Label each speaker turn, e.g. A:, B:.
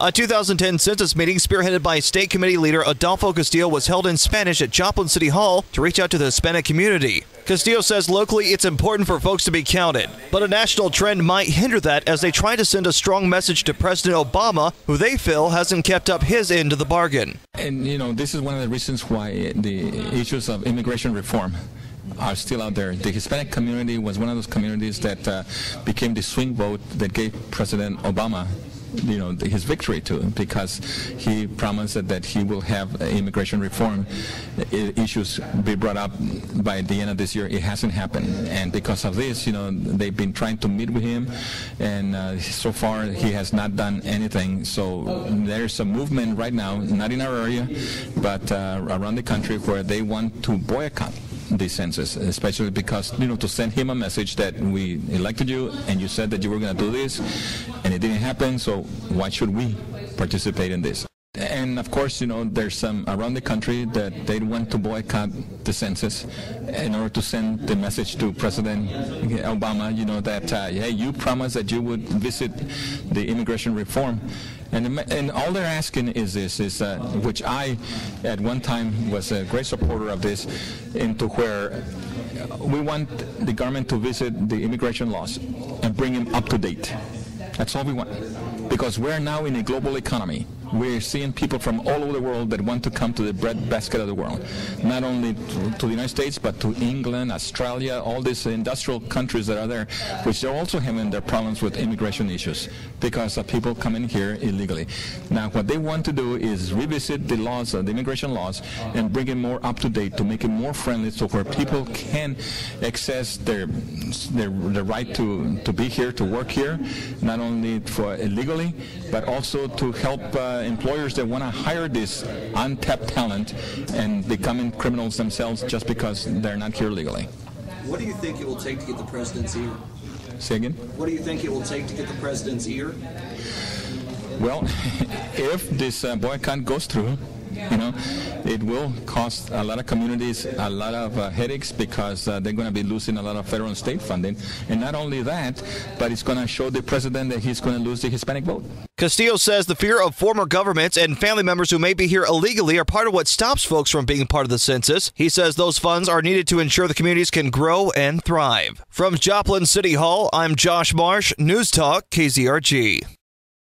A: A 2010 census meeting spearheaded by State Committee leader Adolfo Castillo was held in Spanish at Joplin City Hall to reach out to the Hispanic community. Castillo says locally it's important for folks to be counted, but a national trend might hinder that as they try to send a strong message to President Obama, who they feel hasn't kept up his end of the bargain.
B: And, this is one of the reasons why the issues of immigration reform are still out there. The Hispanic community was one of those communities that became the swing vote that gave President Obama his victory to, because he promised that he will have immigration reform issues be brought up by the end of this year. It hasn't happened, and because of this, they've been trying to meet with him, and so far he has not done anything. So there's a movement right now, not in our area, but around the country, where they want to boycott the census, especially because, to send him a message that we elected you and you said that you were going to do this and it didn't happen, so why should we participate in this? And of course, there's some around the country that they want to boycott the census in order to send the message to President Obama, that, hey, you promised that you would visit the immigration reform. And all they're asking is this, which I, at one time, was a great supporter of this, into where we want the government to visit the immigration laws and bring them up to date. That's all we want. Because we're now in a global economy. We're seeing people from all over the world that want to come to the breadbasket of the world. Not only to the United States, but to England, Australia, all these industrial countries that are there, which they're also having their problems with immigration issues because of people coming here illegally. Now, what they want to do is revisit the laws, the immigration laws, and bring it more up to date to make it more friendly, so where people can access their right to be here, to work here, not only for illegally, but also to help employers that want to hire this untapped talent and becoming criminals themselves just because they're not here legally.
C: What do you think it will take to get the president's ear?
B: Say again?
C: What do you think it will take to get the president's ear?
B: Well, if this boycott goes through, it will cost a lot of communities a lot of headaches, because they're going to be losing a lot of federal and state funding. And not only that, but it's going to show the president that he's going to lose the Hispanic vote.
A: Castillo says the fear of former governments and family members who may be here illegally are part of what stops folks from being part of the census. He says those funds are needed to ensure the communities can grow and thrive. From Joplin City Hall, I'm Josh Marsh, News Talk, KZRG.